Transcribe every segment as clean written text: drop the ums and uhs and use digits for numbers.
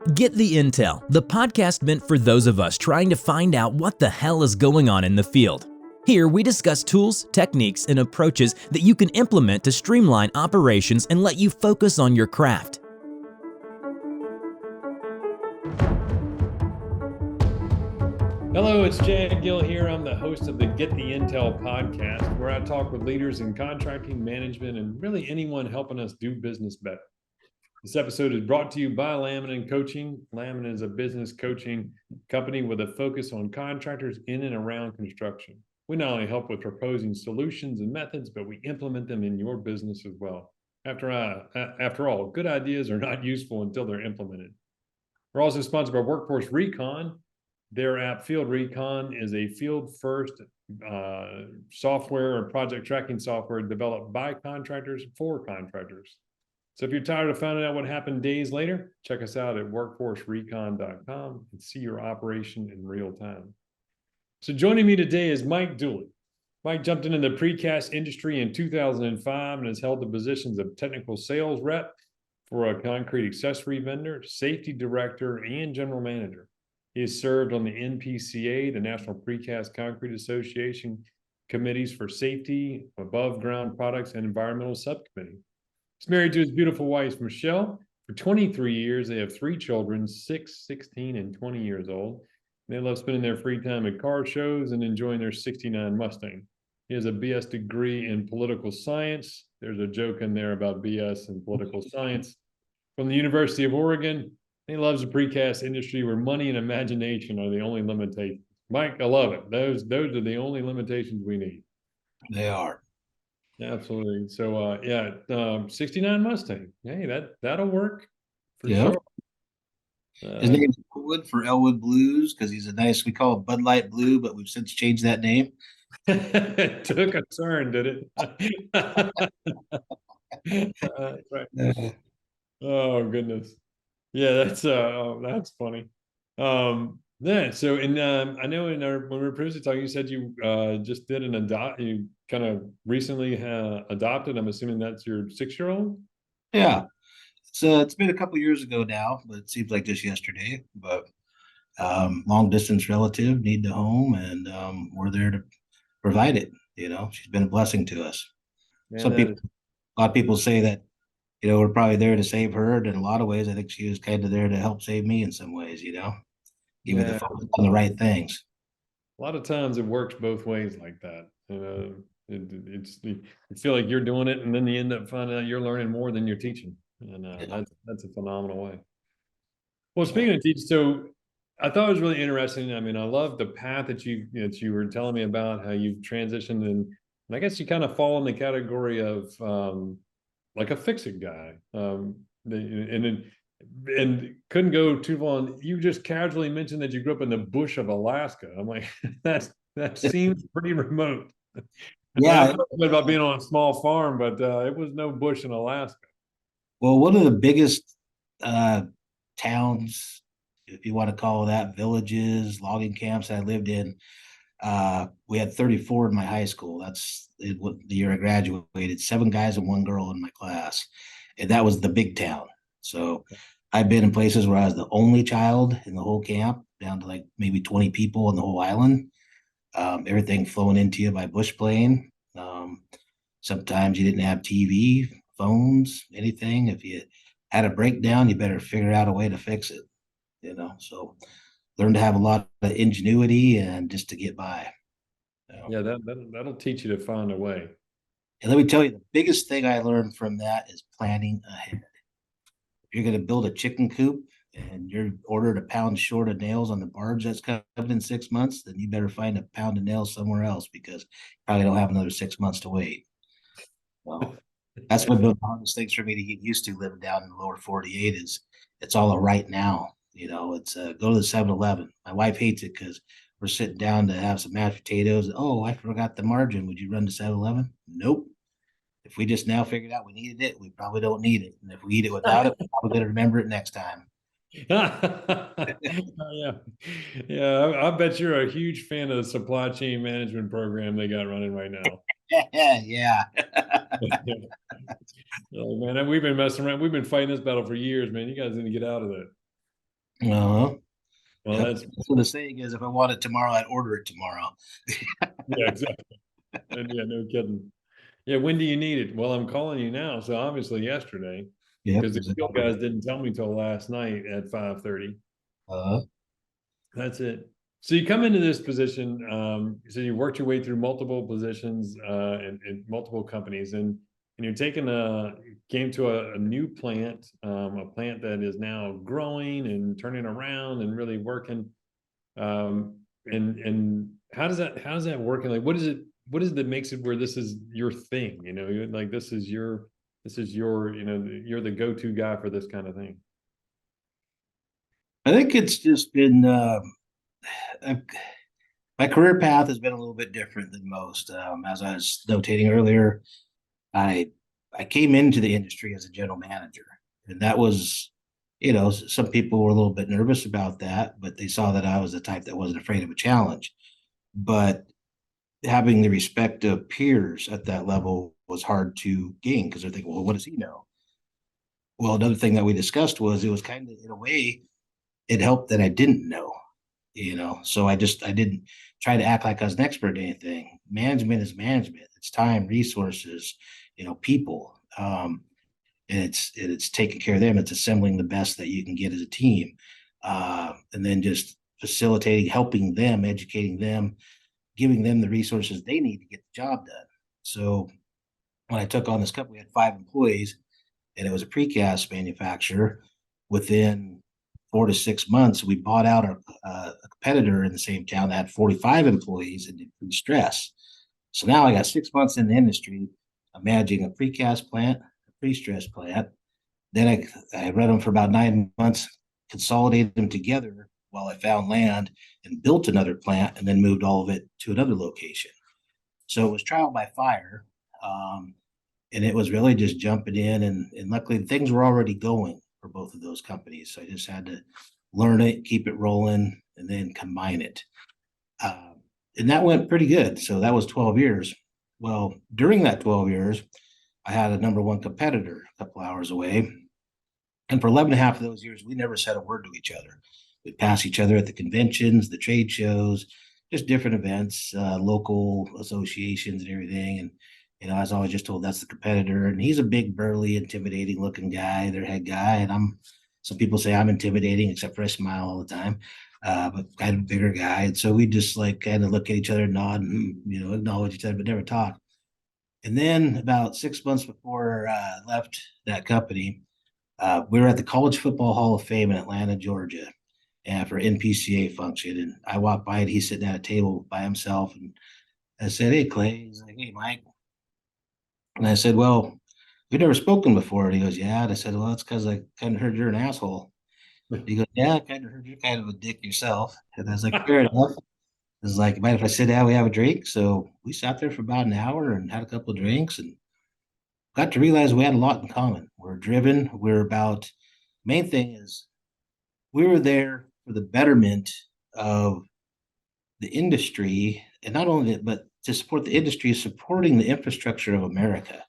Get the Intel, the podcast meant for those of us trying to find out what the hell is going on in the field. Here we discuss tools, techniques, and approaches that you can implement to streamline operations and let you focus on your craft. Hello, it's Chad Gill here. I'm the host of the Get the Intel podcast, where I talk with leaders in contracting, management, and really anyone helping us do business better. This episode is brought to you by Laminin Coaching. Laminin is a business coaching company with a focus on contractors in and around construction. We not only help with proposing solutions and methods, but we implement them in your business as well. After all, good ideas are not useful until they're implemented. We're also sponsored by Workforce Recon. Their app Field Recon is a field-first software or project tracking software developed by contractors for contractors. So if you're tired of finding out what happened days later, check us out at workforcerecon.com and see your operation in real time. So joining me today is Mike Dooley. Mike jumped into the precast industry in 2005 and has held the positions of technical sales rep for a concrete accessory vendor, safety director, and general manager. He has served on the NPCA, the National Precast Concrete Association, committees for safety, above ground products, and environmental subcommittee. He's married to his beautiful wife, Michelle. For 23 years, they have 3 children, 6, 16, and 20 years old. They love spending their free time at car shows and enjoying their 69 Mustang. He has a BS degree in political science. There's a joke in there about BS and political science. From the University of Oregon. He loves the precast industry where money and imagination are the only limitations. Mike, I love it. Those are the only limitations we need. They are. Absolutely. So, 69 Mustang. Hey, that'll work for Yeah. sure. His name is Woodland for Elwood Blues because he's we call it Bud Light Blue, but we've since changed that name. It took a turn, did it? Right. Oh, goodness. Yeah, that's funny. So I know when we were previously talking, you said you just did you kind of recently adopted. I'm assuming that's your 6-year-old. Yeah. So it's been a couple years ago now, but it seems like just yesterday. But long distance relative need the home, and we're there to provide it. She's been a blessing to us. Man, A lot of people say that we're probably there to save her. And in a lot of ways, I think she was kind of there to help save me in some ways, give me the focus on the right things. A lot of times it works both ways like that. You feel like you're doing it, and then you end up finding out you're learning more than you're teaching. And that's a phenomenal way. Well, speaking of teaching, so I thought it was really interesting. I mean, I love the path that you were telling me about, how you've transitioned, and I guess you kind of fall in the category of like a fix-it guy, and couldn't go too long. You just casually mentioned that you grew up in the bush of Alaska. I'm like, that seems pretty remote. Yeah, I don't know about being on a small farm, but it was no bush in Alaska. Well, one of the biggest towns, if you want to call that, villages, logging camps I lived in, we had 34 in my high school. That's the year I graduated. 7 guys and 1 girl in my class, and that was the big town. So I've been in places where I was the only child in the whole camp, down to like maybe 20 people on the whole island. Everything flown into you by bush plane. Sometimes you didn't have TV, phones, anything. If you had a breakdown, you better figure out a way to fix it. So learn to have a lot of ingenuity and just to get by. Yeah, that'll teach you to find a way. And let me tell you, the biggest thing I learned from that is planning ahead. If you're going to build a chicken coop and you're ordered a pound short of nails on the barge that's coming in 6 months, then you better find a pound of nails somewhere else, because you probably don't have another 6 months to wait. So that's one of the hardest things for me to get used to living down in the lower 48 is it's all a right now. It's go to the 7-Eleven. My wife hates it because we're sitting down to have some mashed potatoes. Oh, I forgot the margin. Would you run to 7-Eleven? Nope. If we just now figured out we needed it, we probably don't need it. And if we eat it without it, we're probably going to remember it next time. Yeah. I bet you're a huge fan of the supply chain management program they got running right now. Yeah. Oh, man, we've been messing around. We've been fighting this battle for years, man. You guys need to get out of it. Uh-huh. Well, Yep. that's So the saying is, if I want it tomorrow, I'd order it tomorrow. yeah, exactly. And yeah, no kidding. Yeah, when do you need it? Well, I'm calling you now, so obviously yesterday, Yep. because the field guys didn't tell me till last night at 5:30. Uh, That's it. So you come into this position, so you worked your way through multiple positions in multiple companies, and you're taking came to a new plant, a plant that is now growing and turning around and really working. And how does that work? And like, what is it that makes it where this is your thing? You know, you're like this is your, you know, you're the go-to guy for this kind of thing. I think it's just been I've- my career path has been a little bit different than most. As I was notating earlier, I I came into the industry as a general manager, and that was, some people were a little bit nervous about that, but they saw that I was the type that wasn't afraid of a challenge. But having the respect of peers at that level was hard to gain because they're thinking, well, what does he know? Well, another thing that we discussed was it was kind of, in a way, it helped that I didn't know, so I didn't try to act like I was an expert at anything. Management is management. It's time, resources, people. And it's taking care of them. It's assembling the best that you can get as a team. And then just facilitating, helping them, educating them, giving them the resources they need to get the job done. So when I took on this company, we had 5 employees, and it was a precast manufacturer. Within 4 to 6 months, we bought out a competitor in the same town that had 45 employees and increased stress. So now I got 6 months in the industry. I'm managing a precast plant, a pre-stress plant. Then I ran them for about 9 months, consolidated them together while I found land and built another plant, and then moved all of it to another location. So it was trial by fire. And it was really just jumping in, and luckily things were already going for both of those companies. So I just had to learn it, keep it rolling, and then combine it. And that went pretty good. So that was 12 years. Well, during that 12 years, I had a number one competitor a couple hours away. And for 11 and a half of those years, we never said a word to each other. We'd pass each other at the conventions, the trade shows, just different events, local associations and everything. And, I was always just told that's the competitor. And he's a big, burly, intimidating looking guy, their head guy. And some people say I'm intimidating, except for I smile all the time. But kind of a bigger guy. And so we just like kind of look at each other, nod, and, acknowledge each other, but never talk. And then about 6 months before I left that company, we were at the College Football Hall of Fame in Atlanta, Georgia, and for NPCA function. And I walked by and he's sitting at a table by himself. And I said, "Hey, Clay." He's like, "Hey, Mike." And I said, "Well, we've never spoken before." And he goes, "Yeah." And I said, "Well, that's because I kind of heard you're an asshole." He goes, "Yeah, I kind of heard you're kind of a dick yourself." And I was like, "Fair enough." I was like, "Mind if I sit down? We have a drink?" So we sat there for about an hour and had a couple of drinks and got to realize we had a lot in common. We're driven. We're about, main thing is we were there for the betterment of the industry, and not only that, but to support the industry, supporting the infrastructure of America.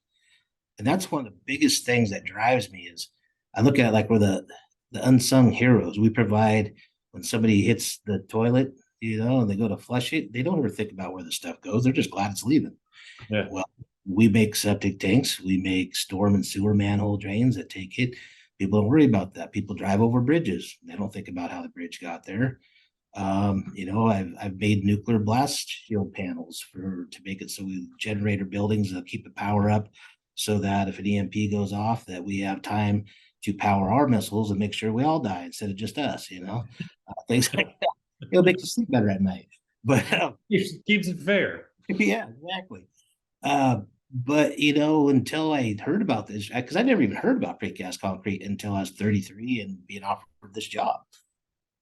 And that's one of the biggest things that drives me is I look at it like we're the unsung heroes. We provide when somebody hits the toilet, and they go to flush it, they don't ever think about where the stuff goes. They're just glad it's leaving. Yeah. Well, we make septic tanks, we make storm and sewer manhole drains that take it. People don't worry about that. People drive over bridges. They don't think about how the bridge got there. I've made nuclear blast shield panels to make it so we generator buildings that keep the power up, so that if an EMP goes off, that we have time to power our missiles and make sure we all die instead of just us. Things like that. It'll make you sleep better at night. But Keeps it fair. yeah, exactly. But until I heard about this, because I never even heard about precast concrete until I was 33 and being offered this job.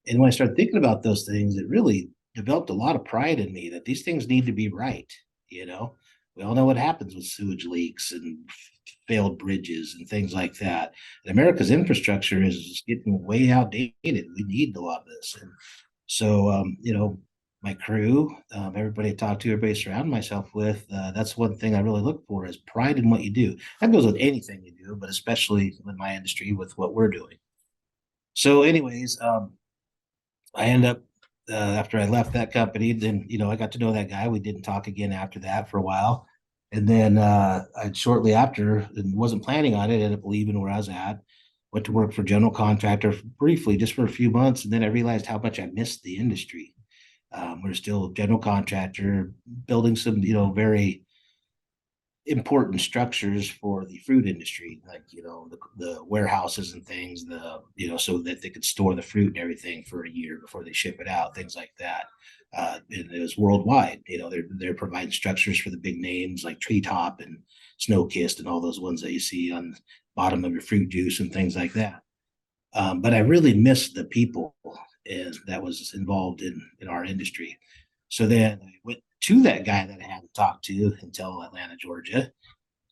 And when I started thinking about those things, it really developed a lot of pride in me that these things need to be right. We all know what happens with sewage leaks and failed bridges and things like that. And America's infrastructure is getting way outdated. We need a lot of this. And so, my crew, everybody I talk to, everybody I surround myself with, that's one thing I really look for is pride in what you do. That goes with anything you do, but especially in my industry with what we're doing. So anyways, I ended up after I left that company, then I got to know that guy. We didn't talk again after that for a while, and then I shortly after, and wasn't planning on it, ended up leaving where I was at. Went to work for general contractor briefly, just for a few months, and then I realized how much I missed the industry. We're still general contractor, building some very important structures for the fruit industry, like the warehouses and things, so that they could store the fruit and everything for a year before they ship it out, things like that. And it was worldwide. They're providing structures for the big names like Treetop and Snow Kissed and all those ones that you see on the bottom of your fruit juice and things like that. But I really missed the people that was involved in our industry. So then I went to that guy that I hadn't talked to until Atlanta, Georgia,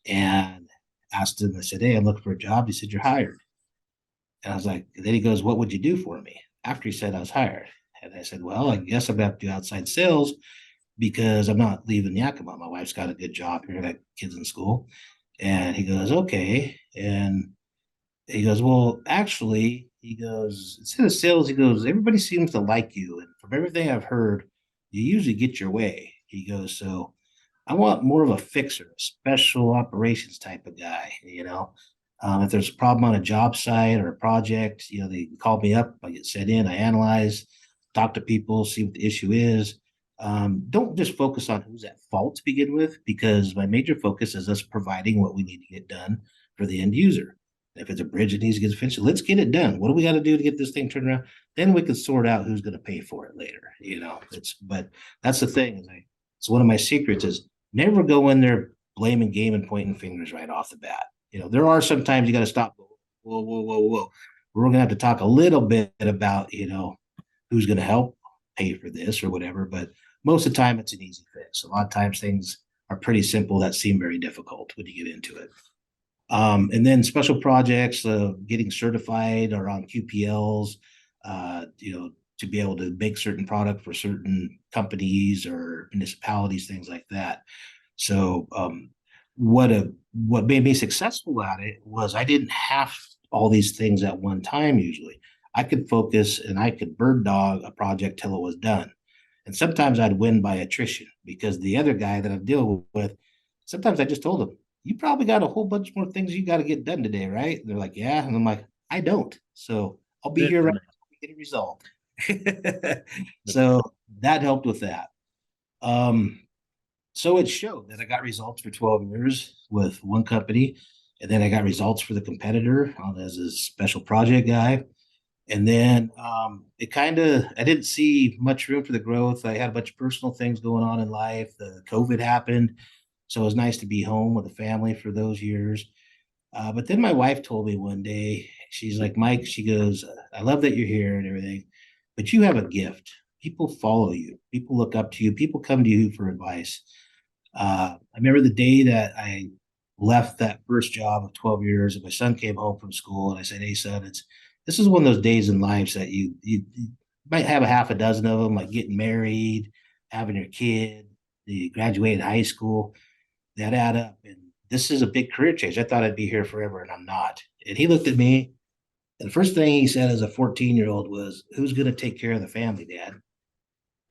and asked him. I said, "Hey, I'm looking for a job." He said, "You're hired." And I was like, then he goes, "What would you do for me?" After he said I was hired. And I said, "Well, I guess I'm gonna have to do outside sales because I'm not leaving Yakima. My wife's got a good job here, got kids in school." And he goes, "Okay." And he goes, "Well, actually," he goes, "instead of sales," he goes, "everybody seems to like you. And from everything I've heard, you usually get your way." He goes, "So I want more of a fixer, a special operations type of guy. If there's a problem on a job site or a project, they call me up, I get sent in, I analyze, talk to people, see what the issue is. Don't just focus on who's at fault to begin with, because my major focus is us providing what we need to get done for the end user. If it's a bridge that needs to get finished, let's get it done. What do we got to do to get this thing turned around? Then we can sort out who's going to pay for it later. But that's the thing. It's one of my secrets is never go in there blaming game and pointing fingers right off the bat. There are sometimes you got to stop. Whoa, whoa, whoa, whoa. We're going to have to talk a little bit about, who's going to help pay for this or whatever. But most of the time, it's an easy fix. A lot of times things are pretty simple that seem very difficult when you get into it. And then special projects, getting certified or on QPLs, to be able to make certain product for certain companies or municipalities, things like that. So what made me successful at it was I didn't have all these things at one time. Usually I could focus and I could bird dog a project till it was done. And sometimes I'd win by attrition because the other guy that I'm dealing with, sometimes I just told him, "You probably got a whole bunch more things you got to get done today, right?" And they're like, "Yeah." And I'm like, "I don't. So I'll be here right now to get it resolved." So that helped with that. So it showed that I got results for 12 years with one company. And then I got results for the competitor as a special project guy. And then I didn't see much room for the growth. I had a bunch of personal things going on in life. The COVID happened. So it was nice to be home with the family for those years. But then my wife told me one day, she's like, "Mike," she goes, "I love that you're here and everything, but you have a gift. People follow you. People look up to you. People come to you for advice." I remember the day that I left that first job of 12 years and my son came home from school and I said, "Hey, son, this is one of those days in life that you might have a half a dozen of them, like getting married, having your kid, you graduated high school, that add up. And this is a big career change. I thought I'd be here forever and I'm not." And he looked at me and the first thing he said as a 14-year-old was, "Who's going to take care of the family, Dad?"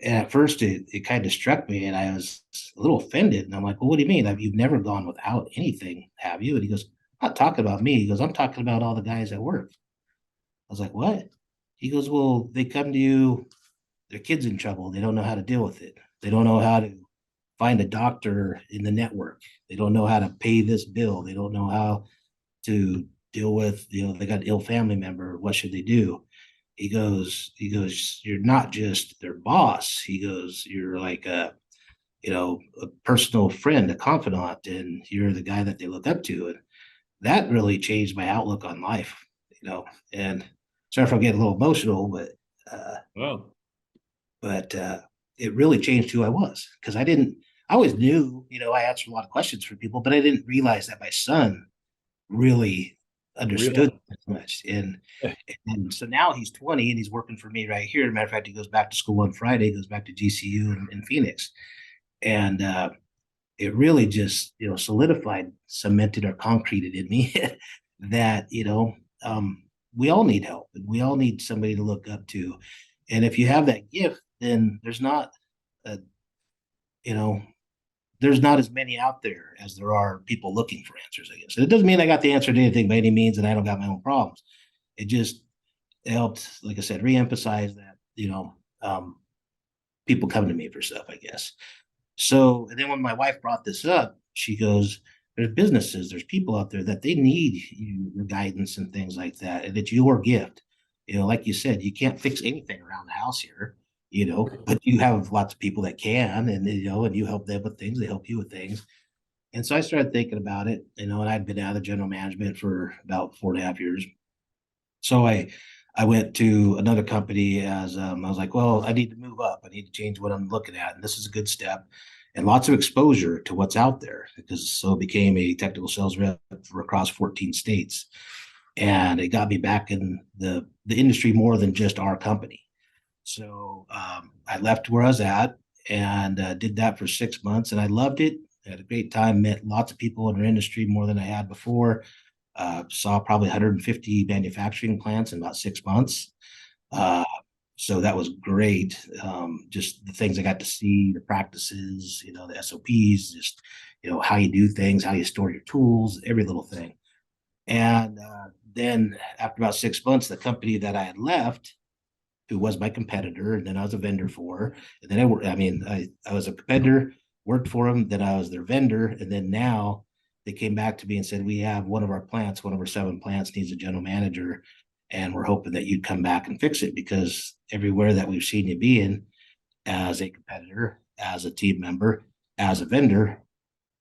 And at first it kind of struck me and I was a little offended. And I'm like, "Well, what do you mean? You've never gone without anything, have you?" And he goes, "I'm not talking about me." He goes, "I'm talking about all the guys at work." I was like, "What?" He goes, "Well, they come to you, their kid's in trouble. They don't know how to deal with it. They don't know how to find a doctor in the network. They don't know how to pay this bill. They don't know how to deal with, they got an ill family member. What should they do?" He goes, "You're not just their boss." He goes, "You're like a personal friend, a confidant, and you're the guy that they look up to." And that really changed my outlook on life. And sorry if I get a little emotional, but Well, but it really changed who I was because I always knew, I answered a lot of questions for people, but I didn't realize that my son really understood as much. And so now he's 20 and he's working for me right here. As a matter of fact, he goes back to school on Friday, goes back to GCU in Phoenix. And it really just, solidified, cemented or concreted in me that, we all need help and we all need somebody to look up to. And if you have that gift, then there's not, a, you know, there's not as many out there as there are people looking for answers, I guess. And it doesn't mean I got the answer to anything by any means, and I don't got my own problems. It just helped, like I said, reemphasize that, people come to me for stuff, I guess. So, and then when my wife brought this up, she goes, there's businesses, there's people out there that they need your guidance and things like that. And it's your gift. Like you said, you can't fix anything around the house here, but you have lots of people that can, and, and you help them with things, they help you with things. And so I started thinking about it, and I'd been out of general management for about 4.5 years. So I went to another company as I was like, well, I need to move up. I need to change what I'm looking at. And this is a good step and lots of exposure to what's out there, because so I became a technical sales rep for across 14 states. And it got me back in the industry more than just our company. So I left where I was at and did that for 6 months, and I loved it. I had a great time, met lots of people in our industry, more than I had before. Saw probably 150 manufacturing plants in about 6 months. So that was great. Just the things I got to see, the practices, the SOPs, just, how you do things, how you store your tools, every little thing. And then after about 6 months, the company that I had left, who was my competitor, and then I was a vendor for, and then I was a competitor, worked for them, then I was their vendor, and then now they came back to me and said, we have one of our 7 plants needs a general manager, and we're hoping that you'd come back and fix it, because everywhere that we've seen you be in, as a competitor, as a team member, as a vendor,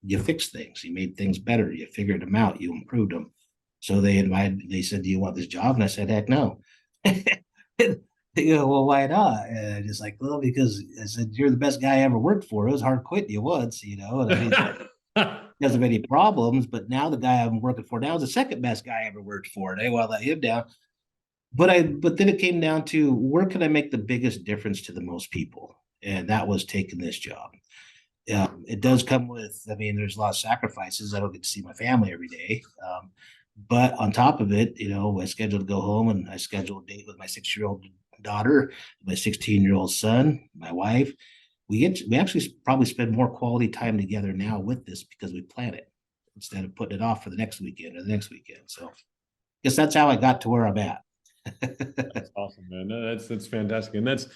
you fixed things, you made things better, you figured them out, you improved them. So they said, do you want this job? And I said, heck no. They go, well, why not? And I just like, well, because I said, you're the best guy I ever worked for. It was hard quitting you once, and I didn't because of any problems. But now the guy I'm working for now is the second best guy I ever worked for. And I want to let him down. But then it came down to, where can I make the biggest difference to the most people? And that was taking this job. It does come with, there's a lot of sacrifices. I don't get to see my family every day. But on top of it, I scheduled to go home, and I scheduled a date with my 6-year-old daughter, my 16-year-old son, my wife. We actually probably spend more quality time together now with this, because we plan it instead of putting it off for the next weekend or the next weekend. So I guess that's how I got to where I'm at. That's awesome, man. No, that's fantastic. And that's,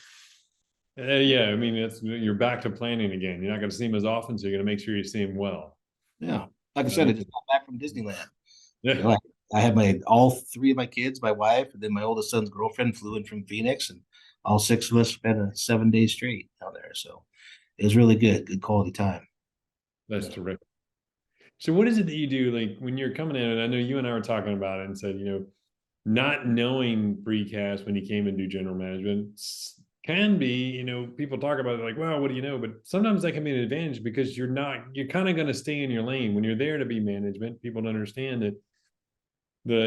yeah, you're back to planning again. You're not going to see him as often, so you're going to make sure you see him well. Yeah. Like I said, I just got back from Disneyland. Yeah. I had all 3 of my kids, my wife, and then my oldest son's girlfriend flew in from Phoenix, and all 6 of us spent a 7 days straight down there. So it was really good quality time. That's terrific. So what is it that you do, like, when you're coming in? And I know you and I were talking about it and said, not knowing precast when you came into general management can be, people talk about it like, well, what do you know? But sometimes that can be an advantage, because you're kind of going to stay in your lane when you're there to be management. People don't understand that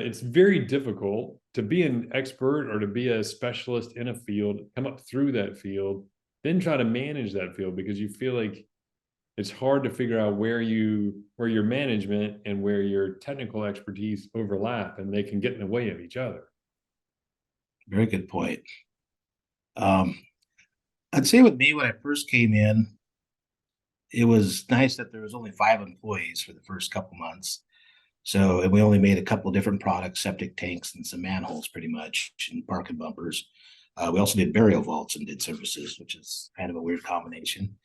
it's very difficult to be an expert or to be a specialist in a field, come up through that field, then try to manage that field, because you feel like it's hard to figure out where your management and where your technical expertise overlap, and they can get in the way of each other. Very good point. I'd say with me, when I first came in, it was nice that there was only 5 employees for the first couple months. So, and we only made a couple of different products, septic tanks and some manholes, pretty much, and parking bumpers. We also did burial vaults and did services, which is kind of a weird combination.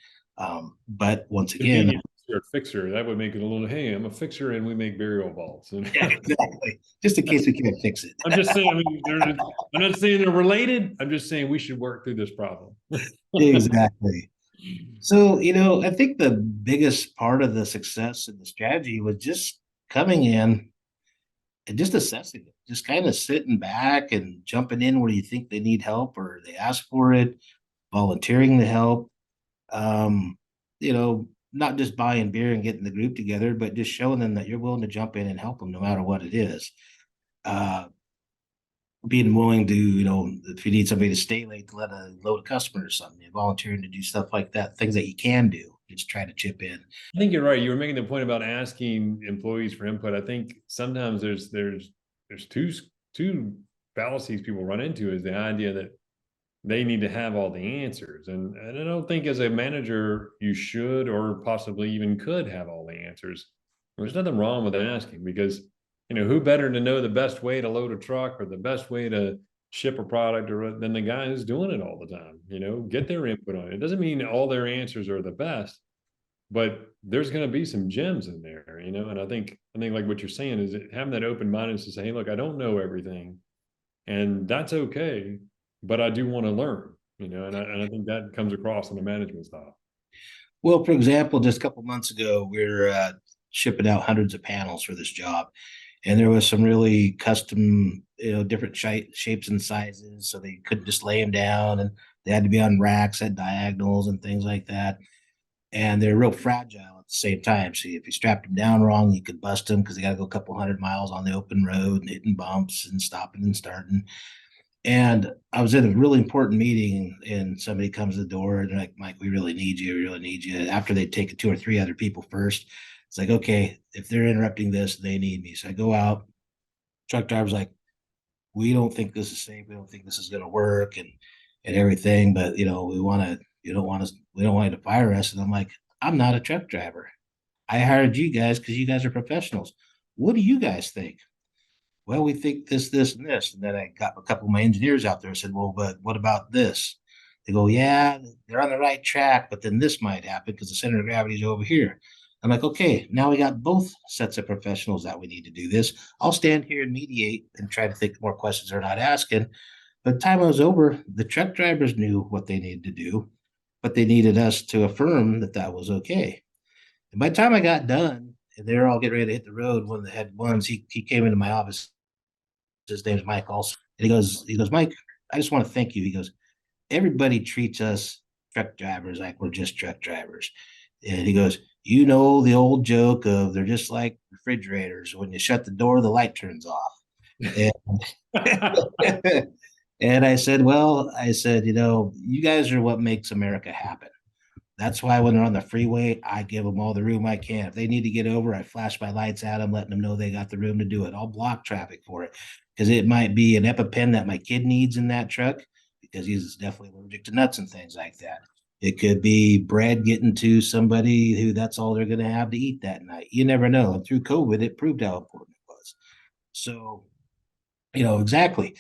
But once again, you're a fixer, that would make it a little, hey, I'm a fixer and we make burial vaults. Yeah, exactly. Just in case we can't fix it. I'm just saying, I'm not saying they're related. I'm just saying we should work through this problem. Exactly. So, I think the biggest part of the success and the strategy was just coming in and just assessing it, just kind of sitting back and jumping in where you think they need help or they ask for it, volunteering to help. Not just buying beer and getting the group together, but just showing them that you're willing to jump in and help them no matter what it is. Being willing to, if you need somebody to stay late to let a load of customers or something, volunteering to do stuff like that, things that you can do, just try to chip in. I think you're right. You were making the point about asking employees for input. I think sometimes there's two fallacies people run into, is the idea that they need to have all the answers. And I don't think as a manager, you should or possibly even could have all the answers. There's nothing wrong with asking because, who better to know the best way to load a truck or the best way to ship a product or than the guy who's doing it all the time, get their input on it. It doesn't mean all their answers are the best, but there's going to be some gems in there, and I think like what you're saying is having that open mindedness to say, hey, look, I don't know everything, and that's okay, but I do want to learn, and I think that comes across in the management style. Well, for example, just a couple months ago, we are shipping out hundreds of panels for this job, and there was some really custom, different shapes and sizes, so they couldn't just lay them down, and they had to be on racks at diagonals and things like that. And they're real fragile at the same time. So if you strapped them down wrong, you could bust them because they got to go a couple 100 miles on the open road and hitting bumps and stopping and starting. And I was in a really important meeting, and somebody comes to the door and they're like, Mike, we really need you. We really need you. After they take 2 or 3 other people first, it's like, okay, if they're interrupting this, they need me. So I go out. Truck driver's like, we don't think this is safe. We don't think this is going to work and everything. But, we want to, we don't want you to fire us. And I'm like, I'm not a truck driver. I hired you guys because you guys are professionals. What do you guys think? Well, we think this, this, and this. And then I got a couple of my engineers out there and said, well, but what about this? They go, yeah, they're on the right track, but then this might happen because the center of gravity is over here. I'm like, okay, now we got both sets of professionals that we need to do this. I'll stand here and mediate and try to think more questions they're not asking. By the time I was over, the truck drivers knew what they needed to do, but they needed us to affirm that that was okay. And by the time I got done, and they were all getting ready to hit the road, one of the head ones, he came into my office. His name's Mike also. And he goes, Mike, I just want to thank you. He goes, everybody treats us truck drivers like we're just truck drivers. And he goes, the old joke of they're just like refrigerators. When you shut the door, the light turns off. And, and I said, you guys are what makes America happen. That's why when they're on the freeway, I give them all the room I can. If they need to get over, I flash my lights at them, letting them know they got the room to do it. I'll block traffic for it because it might be an EpiPen that my kid needs in that truck because he's definitely allergic to nuts and things like that. It could be bread getting to somebody who that's all they're going to have to eat that night. You never know. And through COVID, it proved how important it was. So, exactly.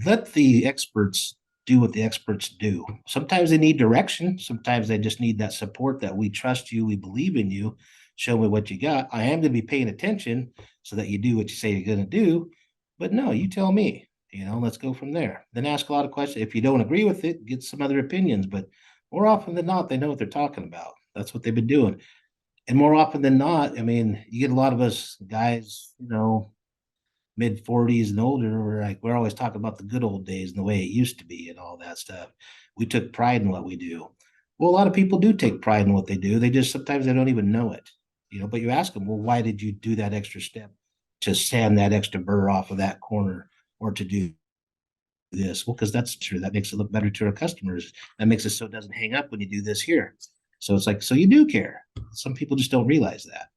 Let the experts do what the experts do. Sometimes they need direction. Sometimes they just need that support that we trust you. We believe in you. Show me what you got. I am going to be paying attention so that you do what you say you're going to do. But no, you tell me, let's go from there. Then ask a lot of questions. If you don't agree with it, get some other opinions. But more often than not, they know what they're talking about. That's what they've been doing. And more often than not, you get a lot of us guys, mid 40s and older, we're always talking about the good old days and the way it used to be and all that stuff. We took pride in what we do. Well, a lot of people do take pride in what they do. They just sometimes they don't even know it, but you ask them, well, why did you do that extra step to sand that extra burr off of that corner or to do this? Well, because that's true. That makes it look better to our customers. That makes it so it doesn't hang up when you do this here. So it's like, so you do care. Some people just don't realize that.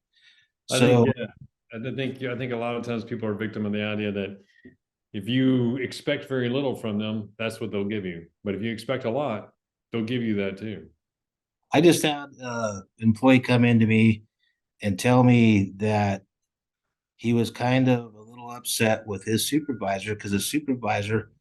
I think a lot of times people are victim of the idea that if you expect very little from them, that's what they'll give you. But if you expect a lot, they'll give you that too. I just had an employee come into me and tell me that he was kind of a little upset with his supervisor because his supervisor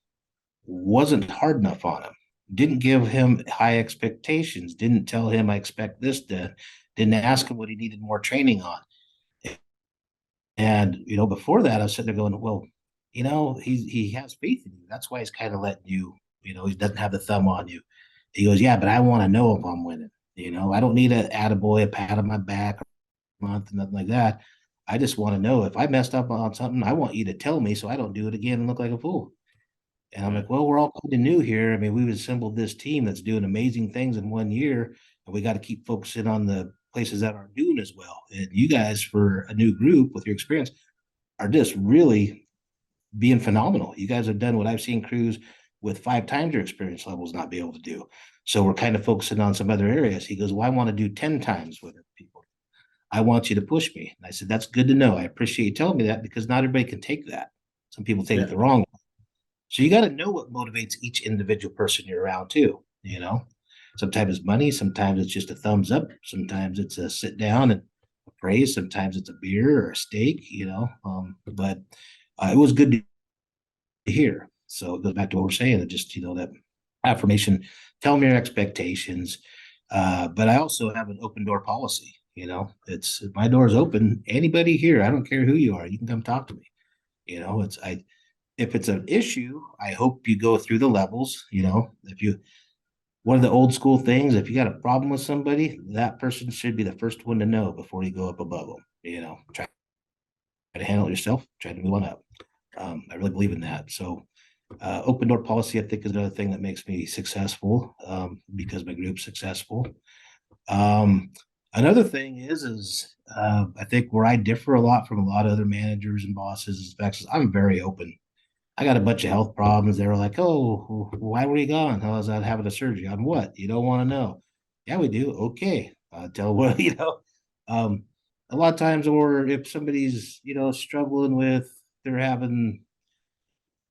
wasn't hard enough on him, didn't give him high expectations, didn't tell him I expect this, didn't ask him what he needed more training on. And, before that, I was sitting there going, well, he has faith in you. That's why he's kind of letting you, he doesn't have the thumb on you. He goes, yeah, but I want to know if I'm winning. I don't need an attaboy, a pat on my back a month, nothing like that. I just want to know if I messed up on something, I want you to tell me so I don't do it again and look like a fool. And I'm like, well, we're all kind of new here. We've assembled this team that's doing amazing things in 1 year, and we got to keep focusing on the places that aren't doing as well. And you guys, for a new group with your experience, are just really being phenomenal. You guys have done what I've seen crews with 5 times your experience levels not be able to do. So we're kind of focusing on some other areas. He goes, well, I want to do 10 times what people. I want you to push me. And I said, that's good to know. I appreciate you telling me that because not everybody can take that. Some people take it the wrong way. So you got to know what motivates each individual person you're around too. Sometimes it's money, sometimes it's just a thumbs up, sometimes it's a sit down and a praise, sometimes it's a beer or a steak. But it was good to hear. So it goes back to what we're saying, that just that affirmation, tell me your expectations. But I also have an open door policy. It's my door is open. Anybody here, I don't care who you are, you can come talk to me. It's I if it's an issue, I hope you go through the levels. If you one of the old school things, if you got a problem with somebody, that person should be the first one to know before you go up above them. Try to handle it yourself, try to move on up. I really believe in that. So open door policy, I think, is another thing that makes me successful, because my group's successful. Another thing is I think where I differ a lot from a lot of other managers and bosses is because I'm very open. I got a bunch of health problems. They were like, "Oh, why were you gone? I was out having a surgery on what? You don't want to know." Yeah, we do. Okay, tell what Um, a lot of times, or if somebody's struggling with, they're having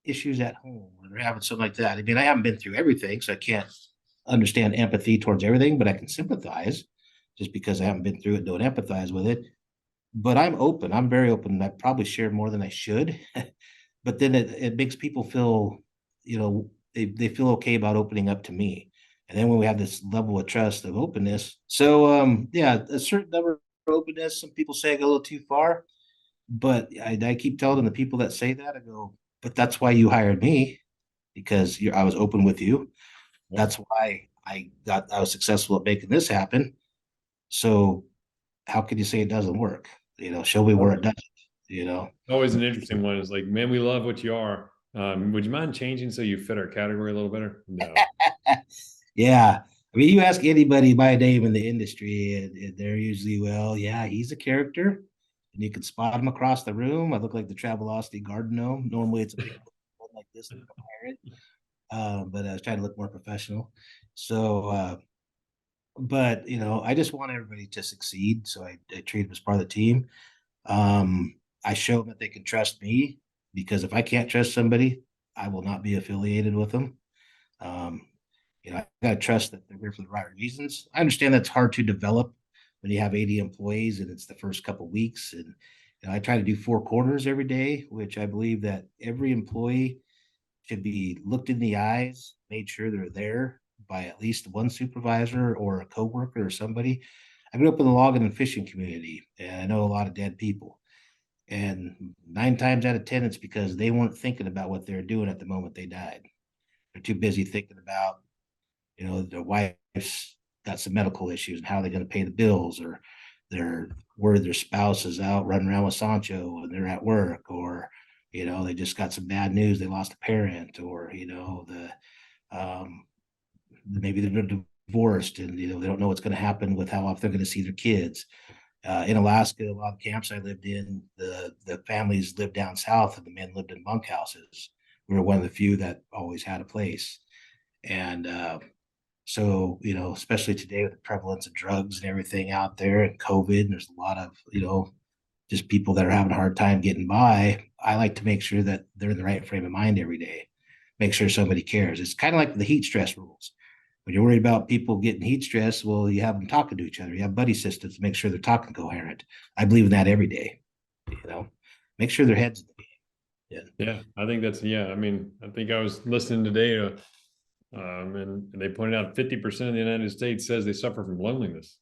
issues at home, or they're having something like that. I mean, I haven't been through everything, so I can't understand empathy towards everything, but I can sympathize. Just because I haven't been through it, don't empathize with it. But I'm open. I'm very open. I probably share more than I should. But then it makes people feel, they feel okay about opening up to me. And then when we have this level of trust of openness, so yeah, a certain number of openness. Some people say I go a little too far, but I keep telling them, the people that say that, I go, but that's why you hired me, because I was open with you. That's why I was successful at making this happen. So how can you say it doesn't work? Show me where it doesn't. Always an interesting one is like, man, we love what you are. Would you mind changing so you fit our category a little better? No. Yeah. I mean, you ask anybody my name in the industry, and they're usually, well, yeah, he's a character. And you can spot him across the room. I look like the Travelocity garden gnome. Normally it's a big one like this. But I was trying to look more professional. So, but, I just want everybody to succeed. So I treat them as part of the team. I show them that they can trust me, because if I can't trust somebody, I will not be affiliated with them. Um, I gotta trust that they're here for the right reasons. I understand that's hard to develop when you have 80 employees and it's the first couple of weeks. And I try to do 4 quarters every day, which I believe that every employee should be looked in the eyes, made sure they're there by at least one supervisor or a coworker or somebody. I grew up in the logging and fishing community, and I know a lot of dead people. And 9 times out of 10, it's because they weren't thinking about what they were doing at the moment they died. They're too busy thinking about, their wife's got some medical issues and how they're going to pay the bills, or they're worried their spouse is out running around with Sancho and they're at work, or, they just got some bad news. They lost a parent, or, maybe they're divorced, and, they don't know what's going to happen with how often they're going to see their kids. In Alaska, a lot of camps I lived in, the families lived down south and the men lived in bunkhouses. We were one of the few that always had a place. And so, especially today with the prevalence of drugs and everything out there and COVID, and there's a lot of, just people that are having a hard time getting by. I like to make sure that they're in the right frame of mind every day. Make sure somebody cares. It's kind of like the heat stress rules. When you're worried about people getting heat stress, well, you have them talking to each other. You have buddy systems to make sure they're talking coherent. I believe in that every day. Make sure their heads. Yeah, I think that's, yeah. I mean, I think I was listening today to, and they pointed out 50% of the United States says they suffer from loneliness.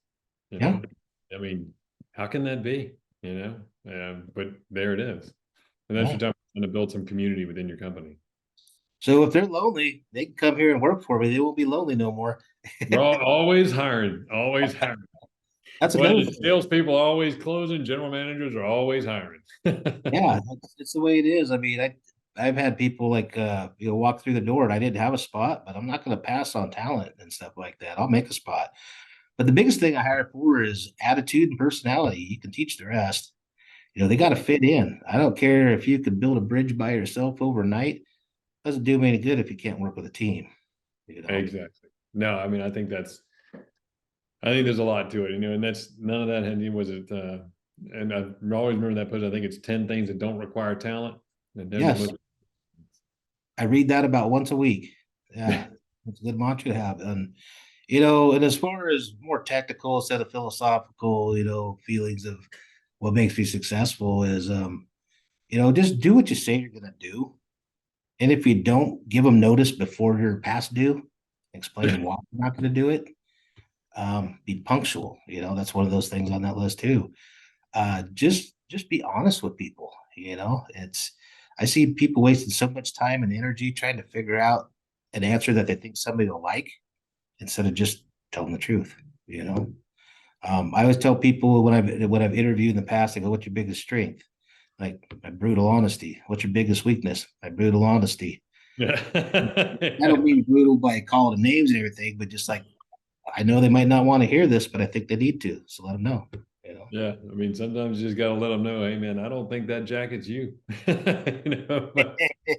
Yeah. I mean, how can that be? But there it is. And that's your time to build some community within your company. So if they're lonely, they can come here and work for me. They won't be lonely no more. We're always hiring, always hiring. That's well, another salespeople are always closing. General managers are always hiring. Yeah, it's the way it is. I mean, I've had people like walk through the door and I didn't have a spot, but I'm not going to pass on talent and stuff like that. I'll make a spot. But the biggest thing I hire for is attitude and personality. You can teach the rest. They got to fit in. I don't care if you could build a bridge by yourself overnight. Doesn't do me any good if you can't work with a team. Exactly. No, I mean, I think there's a lot to it, and that's none of that was it. And I always remember that post. I think it's 10 things that don't require talent. Yes. I read that about once a week. Yeah, it's a good mantra to have. And and as far as more technical instead of philosophical, feelings of what makes me successful is just do what you say you're gonna do. And if you don't, give them notice before you're past due. Explain why you're not gonna do it. Be punctual. That's one of those things on that list too. Just be honest with people. It's I see people wasting so much time and energy trying to figure out an answer that they think somebody will like instead of just telling the truth. I always tell people when I've interviewed in the past, I go, "What's your biggest strength?" Like, my brutal honesty. "What's your biggest weakness?" My brutal honesty. Yeah. I don't mean brutal by calling them names and everything, but just like, I know they might not want to hear this, but I think they need to, so let them know. Yeah, I mean, sometimes you just gotta let them know, hey man, I don't think that jacket's you. But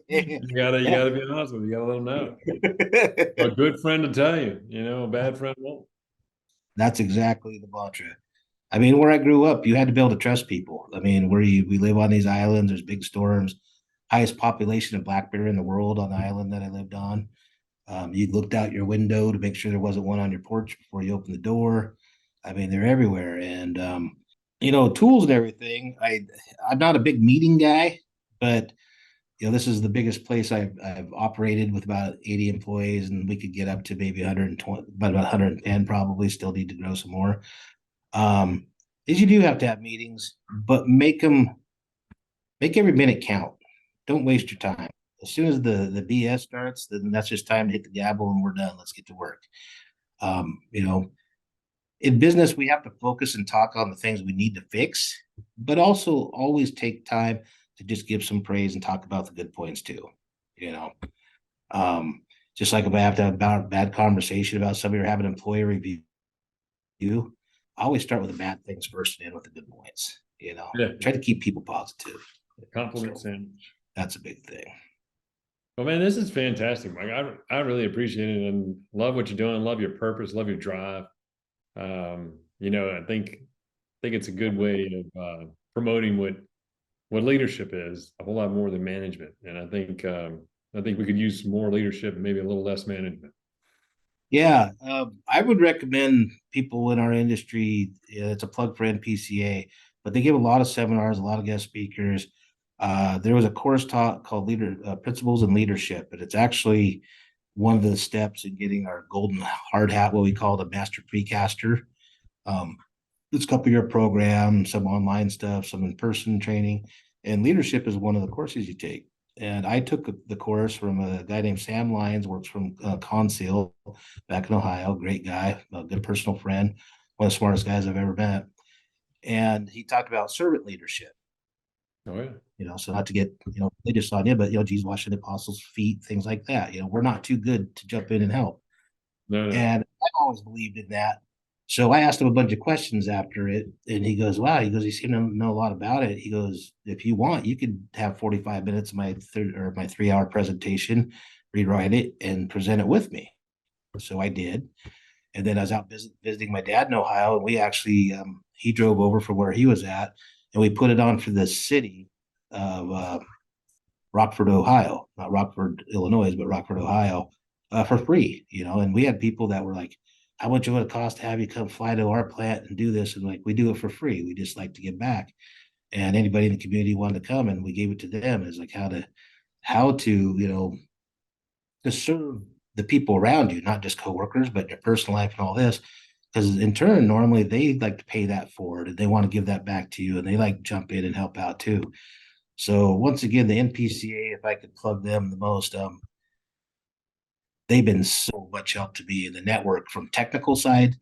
you gotta Yeah. be honest with them. You gotta let them know. A good friend to tell you, a bad friend won't. That's exactly the mantra. I mean, where I grew up, you had to be able to trust people. I mean, we live on these islands, there's big storms, highest population of black bear in the world on the island that I lived on. You looked out your window to make sure there wasn't one on your porch before you opened the door. I mean, they're everywhere. And tools and everything. I'm not a big meeting guy, but this is the biggest place I've operated with about 80 employees, and we could get up to maybe 120, about 110 probably. Still need to grow some more. Is you do have to have meetings, but make every minute count. Don't waste your time. As soon as the BS starts, then that's just time to hit the gavel and we're done. Let's get to work. In business, we have to focus and talk on the things we need to fix, but also always take time to just give some praise and talk about the good points too. You know, just like if I have to have a bad conversation about somebody or have an employee review, I always start with the bad things first and end with the good points. Yeah. Try to keep people positive. Compliment sandwich. That's a big thing. Well, man, this is fantastic, Mike. I really appreciate it and love what you're doing. Love your purpose. Love your drive. I think it's a good way of promoting what leadership is, a whole lot more than management. And I think we could use some more leadership and maybe a little less management. Yeah, I would recommend people in our industry. It's a plug for NPCA, but they give a lot of seminars, a lot of guest speakers. There was a course taught called Principles in Leadership, and it's actually one of the steps in getting our golden hard hat, what we call the master precaster. It's a couple-year program, some online stuff, some in-person training, and leadership is one of the courses you take. And I took the course from a guy named Sam Lyons, works from Conceal back in Ohio. Great guy, a good personal friend, one of the smartest guys I've ever met. And he talked about servant leadership. Oh yeah. So not to get religious on you, but Jesus washing the apostles' feet, things like that. We're not too good to jump in and help. No. And I've always believed in that. So I asked him a bunch of questions after it, and he goes, "Wow," he goes, "you seem to know a lot about it." He goes, "If you want, you could have 45 minutes of my 3-hour presentation, rewrite it, and present it with me." So I did. And then I was out visiting my dad in Ohio, and we actually he drove over from where he was at, and we put it on for the city of Rockford, Ohio, not Rockford, Illinois, but Rockford, Ohio, for free. And we had people that were like, "How much would it cost to have you come fly to our plant and do this?" And like, we do it for free. We just like to give back. And anybody in the community wanted to come, and we gave it to them as like how to to serve the people around you, not just coworkers, but your personal life and all this. Because in turn, normally they like to pay that forward and they want to give that back to you, and they like jump in and help out too. So once again, the NPCA, if I could plug them the most, they've been so much help to me in the network, from technical side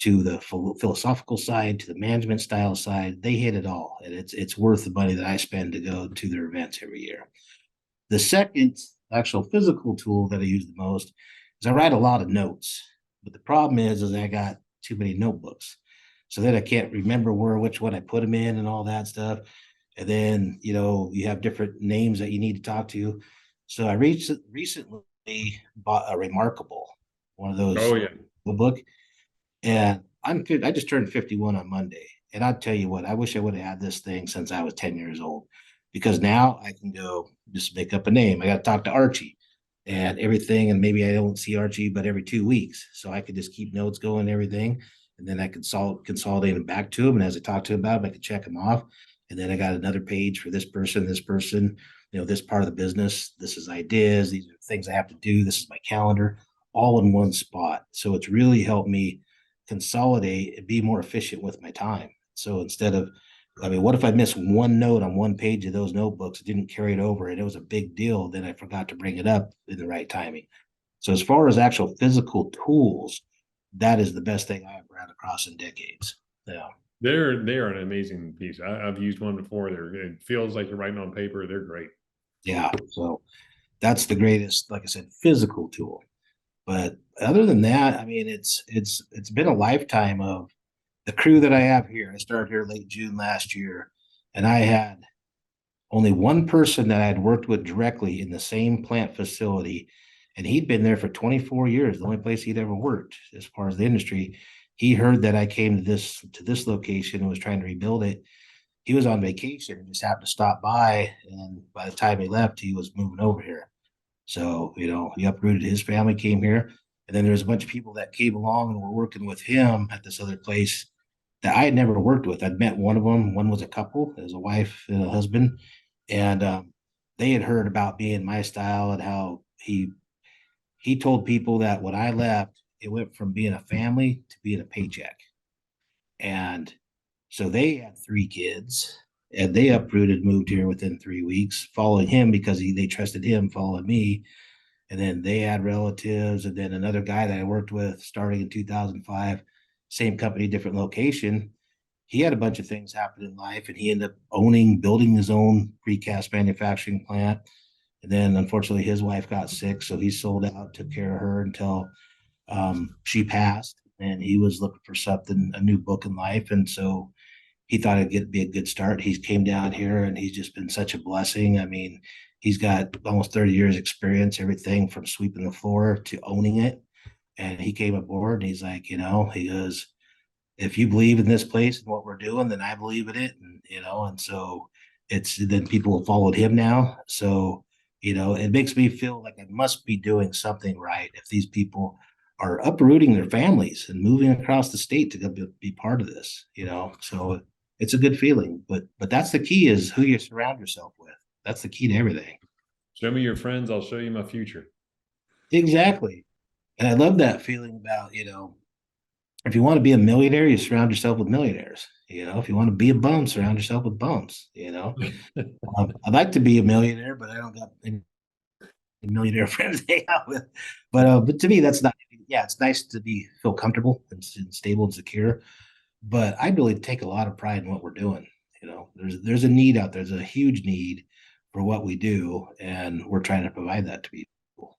to the philosophical side to the management style side. They hit it all, and it's worth the money that I spend to go to their events every year. The second actual physical tool that I use the most is I write a lot of notes, but the problem is I got too many notebooks, so then I can't remember which one I put them in and all that stuff. And then you have different names that you need to talk to. So I recently bought a Remarkable, one of those. Oh yeah. Book, and I just turned 51 on Monday, and I'll tell you what, I wish I would have had this thing since I was 10 years old, because now I can go just make up a name. I got to talk to Archie. and everything. And maybe I don't see Archie, but every 2 weeks. So I could just keep notes going and everything. And then I could consolidate them back to him. And as I talk to him about them, I could check them off. And then I got another page for this person, this part of the business. This is ideas. These are things I have to do. This is my calendar, all in one spot. So it's really helped me consolidate and be more efficient with my time. So instead of, what if I miss one note on one page of those notebooks, didn't carry it over, and it was a big deal, then I forgot to bring it up in the right timing. So as far as actual physical tools, that is the best thing I've ran across in decades. Yeah. They're an amazing piece. I've used one before. It feels like you're writing on paper. They're great. Yeah. So that's the greatest, like I said, physical tool. But other than that, it's been a lifetime of the crew that I have here. I started here late June last year, and I had only one person that I had worked with directly in the same plant facility, and he'd been there for 24 years, the only place he'd ever worked as far as the industry. He heard that I came to this location and was trying to rebuild it. He was on vacation and just happened to stop by, and by the time he left, he was moving over here. So, he uprooted his family, came here, and then there's a bunch of people that came along and were working with him at this other place that I had never worked with. I'd met one of them. One was a couple, it was a wife and a husband, and they had heard about me and my style and how he told people that when I left, it went from being a family to being a paycheck. And so they had 3 kids, and they uprooted, moved here within 3 weeks, following him because they trusted him, following me. And then they had relatives, and then another guy that I worked with starting in 2005, same company, different location. He had a bunch of things happen in life, and he ended up building his own precast manufacturing plant. And then unfortunately his wife got sick, so he sold out, took care of her until she passed, and he was looking for something, a new book in life. And so he thought it'd be a good start. He came down here, and he's just been such a blessing. He's got almost 30 years experience, everything from sweeping the floor to owning it. And he came aboard, and he's like, he goes, if you believe in this place and what we're doing, then I believe in it. And so then people have followed him now. So, it makes me feel like I must be doing something right if these people are uprooting their families and moving across the state to be part of this, so it's a good feeling. But that's the key, is who you surround yourself with. That's the key to everything. Show me your friends, I'll show you my future. Exactly. And I love that feeling about, if you want to be a millionaire, you surround yourself with millionaires. If you want to be a bum, surround yourself with bums. I'd like to be a millionaire, but I don't got any millionaire friends to hang out with. But to me, that's not. Yeah, it's nice to feel comfortable and stable and secure. But I really take a lot of pride in what we're doing. There's a need out there. There's a huge need for what we do, and we're trying to provide that to people.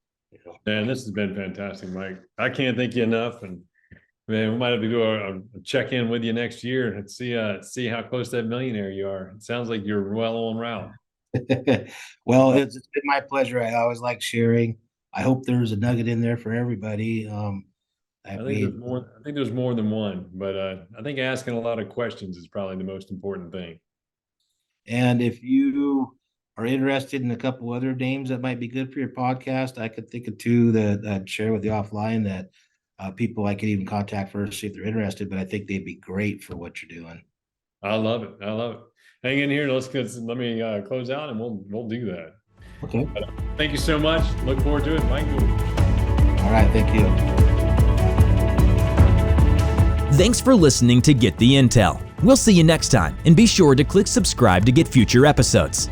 Man, this has been fantastic, Mike. I can't thank you enough. And man, we might have to do a check-in with you next year and see how close to that millionaire you are. It sounds like you're well on route. Well, it's been my pleasure. I always like sharing. I hope there's a nugget in there for everybody. I think there's more than one, but I think asking a lot of questions is probably the most important thing. And if you are interested in a couple other names that might be good for your podcast, I could think of 2 that I'd share with you offline that people I could even contact first, see if they're interested, but I think they'd be great for what you're doing. I love it. Hang in here. Let me close out, and we'll do that. Okay. Thank you so much. Look forward to it, Mike. All right. Thank you. Thanks for listening to Get the Intel. We'll see you next time, and be sure to click subscribe to get future episodes.